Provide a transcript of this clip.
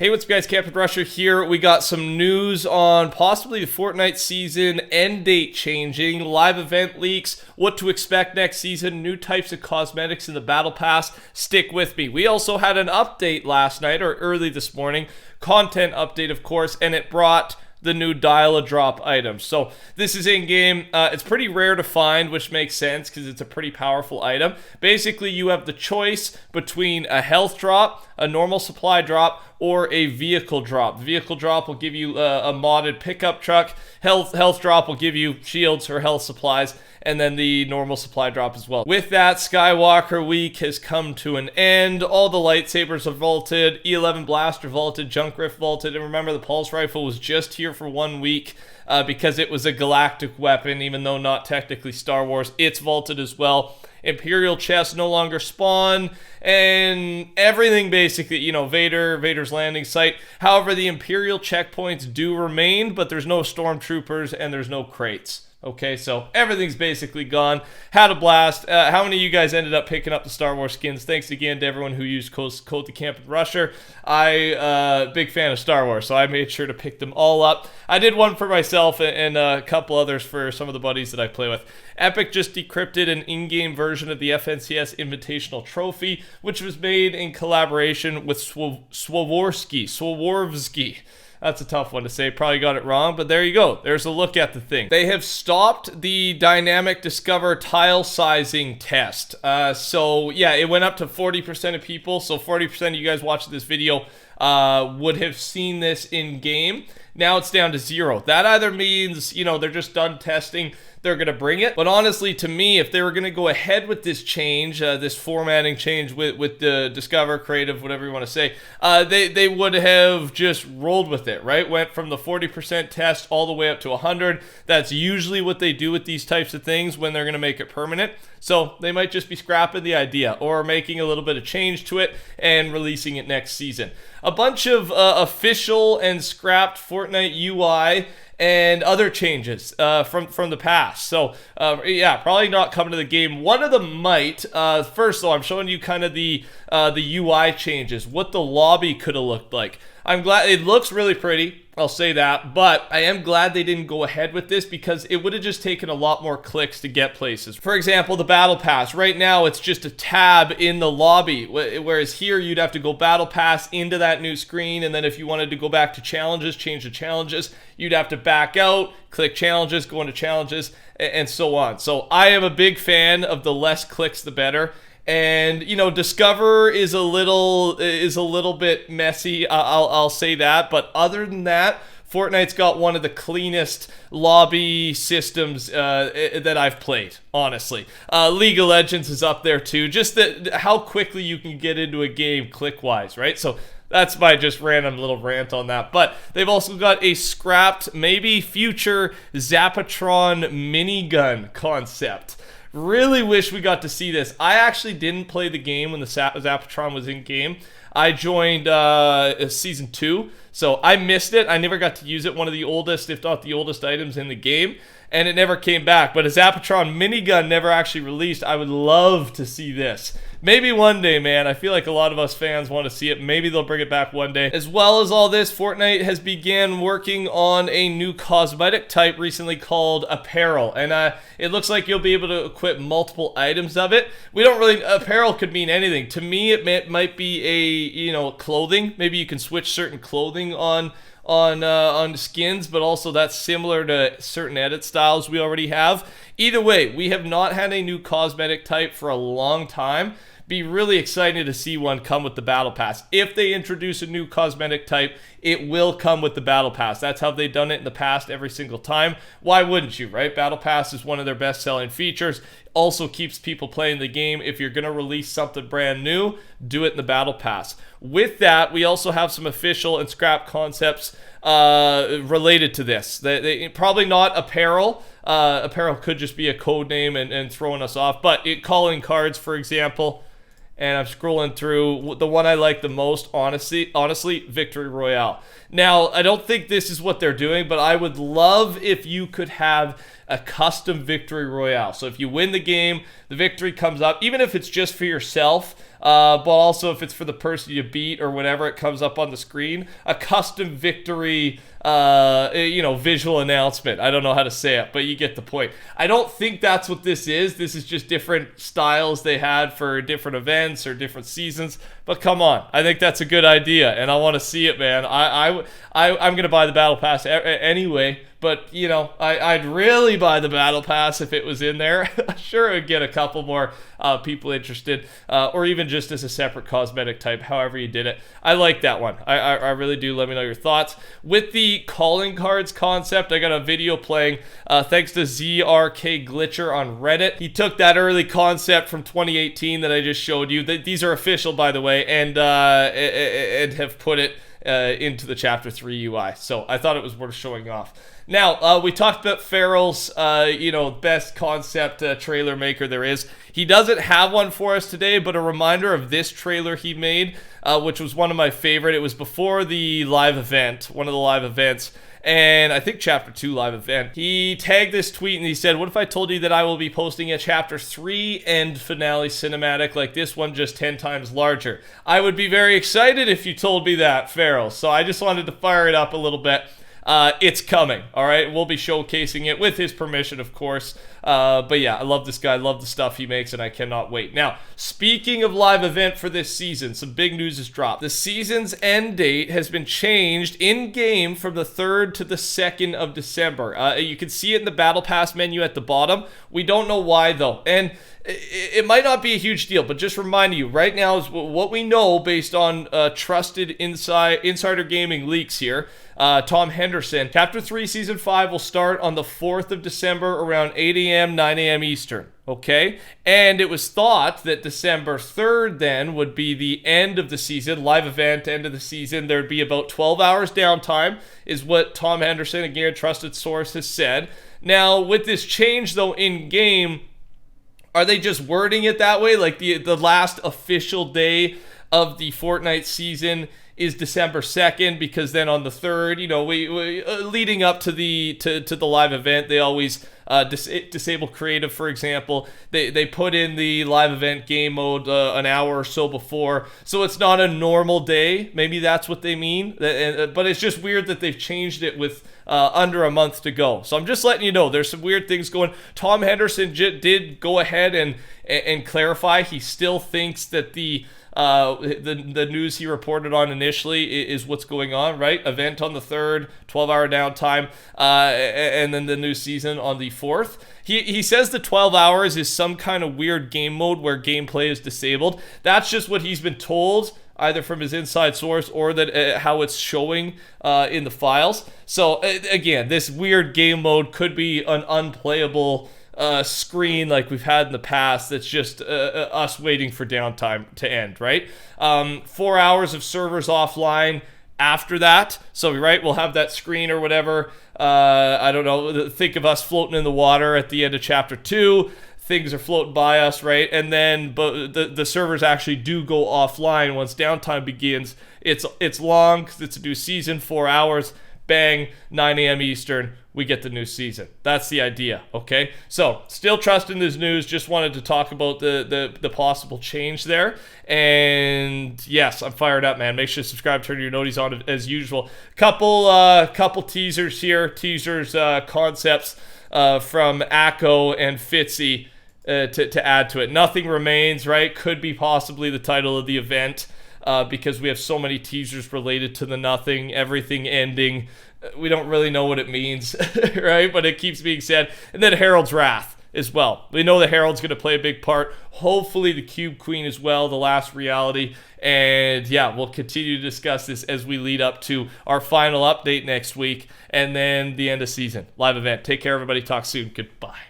Hey, what's up guys, TheCampingRusher here. We got some news on possibly the Fortnite season, end date changing, live event leaks, what to expect next season, new types of cosmetics in the Battle Pass. Stick with me. We also had an update last night, or early this morning, content update of course, and it brought the new dial-a-drop items. So this is in-game. It's pretty rare to find, which makes sense because it's a pretty powerful item. Basically, you have the choice between a health drop, a normal supply drop, or a vehicle drop. The vehicle drop will give you a modded pickup truck. Health drop will give you shields or health supplies, and then the normal supply drop as well. With that, Skywalker Week has come to an end. All the lightsabers are vaulted, E11 blaster vaulted, junk rift vaulted, and remember the pulse rifle was just here for 1 week because it was a galactic weapon, even though not technically Star Wars. It's vaulted as well. Imperial chests no longer spawn, and everything basically, you know, Vader's landing site. However, the Imperial checkpoints do remain, but there's no stormtroopers and there's no crates. Okay, so everything's basically gone. Had a blast. How many of you guys ended up picking up the Star Wars skins? Thanks again to everyone who used code TheCampingRusher. Big fan of Star Wars, so I made sure to pick them all up. I did one for myself and a couple others for some of the buddies that I play with. Epic just decrypted an in-game version of the FNCS Invitational Trophy, which was made in collaboration with Swarovski. That's a tough one to say. Probably got it wrong, but there you go. There's a look at the thing. They have stopped the dynamic discover tile sizing test. So yeah, it went up to 40% of people. So 40% of you guys watching this video would have seen this in game. Now it's down to 0. That either means, you know, they're just done testing, they're going to bring it. But honestly, to me, if they were going to go ahead with this change, this formatting change with the Discover, Creative, whatever you want to say, they would have just rolled with it, right? Went from the 40% test all the way up to 100. That's usually what they do with these types of things when they're going to make it permanent. So they might just be scrapping the idea or making a little bit of change to it and releasing it next season. A bunch of official and scrapped Fortnite UI and other changes from the past. So yeah, probably not coming to the game. One of them might. First though, I'm showing you kind of the UI changes, what the lobby could have looked like. I'm glad it looks really pretty, I'll say that, but I am glad they didn't go ahead with this because it would have just taken a lot more clicks to get places. For example, the Battle Pass. Right now, it's just a tab in the lobby, whereas here you'd have to go Battle Pass into that new screen, and then if you wanted to go back to challenges, change the challenges, you'd have to back out, click challenges, go into challenges, and so on. So I am a big fan of the less clicks, the better. And you know, Discover is a little bit messy. I'll say that. But other than that, Fortnite's got one of the cleanest lobby systems that I've played, honestly. League of Legends is up there too. Just how quickly you can get into a game click-wise, right? So that's my just random little rant on that. But they've also got a scrapped, maybe future Zapatron minigun concept. Really wish we got to see this. I actually didn't play the game when the Zapatron was in game. I joined Season 2, so I missed it. I never got to use it. One of the oldest, if not the oldest items in the game, and it never came back. But a Zapatron minigun never actually released. I would love to see this. Maybe one day, man. I feel like a lot of us fans want to see it. Maybe they'll bring it back one day. As well as all this, Fortnite has began working on a new cosmetic type recently called apparel. And it looks like you'll be able to equip multiple items of it. Apparel could mean anything. To me, it might be clothing. Maybe you can switch certain clothing on skins, but also that's similar to certain edit styles we already have. Either way, we have not had a new cosmetic type for a long time. Be really excited to see one come with the Battle Pass. If they introduce a new cosmetic type, it will come with the Battle Pass. That's how they've done it in the past every single time. Why wouldn't you, right? Battle Pass is one of their best-selling features. Also keeps people playing the game. If you're going to release something brand new, do it in the Battle Pass. With that, we also have some official and scrap concepts related to this. They probably not apparel. Apparel could just be a code name and throwing us off. But calling cards, for example, and I'm scrolling through. The one I like the most, honestly, Victory Royale. Now, I don't think this is what they're doing, but I would love if you could have a custom Victory Royale. So if you win the game, the victory comes up, even if it's just for yourself, but also if it's for the person you beat or whatever, it comes up on the screen. A custom victory, visual announcement. I don't know how to say it, but you get the point. I don't think that's what this is. This is just different styles they had for different events or different seasons. But come on, I think that's a good idea, and I want to see it, man. I'm gonna buy the battle pass anyway. But, I'd really buy the battle pass if it was in there. Sure, it would get a couple more people interested, or even just as a separate cosmetic type, however you did it. I like that one. I really do. Let me know your thoughts. With the calling cards concept, I got a video playing thanks to ZRK Glitcher on Reddit. He took that early concept from 2018 that I just showed you. These are official, by the way, and have put it into the Chapter 3 UI. So I thought it was worth showing off. Now, we talked about Farrell's, best concept trailer maker there is. He doesn't have one for us today, but a reminder of this trailer he made, which was one of my favorite. It was before the live event, one of the live events, and I think Chapter 2 live event. He tagged this tweet and he said, "What if I told you that I will be posting a Chapter 3 end finale cinematic like this one, just 10 times larger? I would be very excited if you told me that, Farrell." So I just wanted to fire it up a little bit. It's coming, all right? We'll be showcasing it with his permission, of course. But yeah, I love this guy, love the stuff he makes, and I cannot wait. Now, speaking of live event for this season, some big news has dropped. The season's end date has been changed in-game from the 3rd to the 2nd of December. You can see it in the Battle Pass menu at the bottom. We don't know why, though. And it might not be a huge deal, but just remind you, right now is what we know based on trusted insider gaming leaks here. Tom Henderson. Chapter 3, Season 5 will start on the 4th of December around 8 a.m., 9 a.m. Eastern. Okay? And it was thought that December 3rd then would be the end of the season, live event, end of the season. There'd be about 12 hours downtime, is what Tom Henderson, again, a trusted source, has said. Now, with this change, though, in-game, are they just wording it that way? Like the last official day of the Fortnite season is December 2nd, because then on the 3rd, we leading up to the live event, they always disable creative, for example. They put in the live event game mode an hour or so before, so it's not a normal day. Maybe that's what they mean. But it's just weird that they've changed it with under a month to go. So I'm just letting you know there's some weird things going. Tom Henderson did go ahead and clarify. He still thinks that the news he reported on initially is what's going on, right? Event on the 3rd, 12-hour downtime, and then the new season on the 4th. He says the 12 hours is some kind of weird game mode where gameplay is disabled. That's just what he's been told, either from his inside source or that how it's showing in the files. So again, this weird game mode could be an unplayable screen like we've had in the past. That's just us waiting for downtime to end, right? 4 hours of servers offline after that. So, right, we'll have that screen or whatever. I don't know. Think of us floating in the water at the end of Chapter 2. Things are floating by us, right? And then but the servers actually do go offline once downtime begins. It's long because it's a new season, 4 hours. Bang, 9 a.m. Eastern, we get the new season. That's the idea, okay? So, still trusting this news. Just wanted to talk about the possible change there. And yes, I'm fired up, man. Make sure to subscribe, turn your noties on as usual. Couple teasers here. Concepts from Akko and Fitzy to add to it. Nothing remains, right? Could be possibly the title of the event. Because we have so many teasers related to the nothing, everything ending. We don't really know what it means, right? But it keeps being said. And then Harold's Wrath as well. We know that Harold's going to play a big part. Hopefully the Cube Queen as well, the last reality. And yeah, we'll continue to discuss this as we lead up to our final update next week. And then the end of season, live event. Take care, everybody. Talk soon. Goodbye.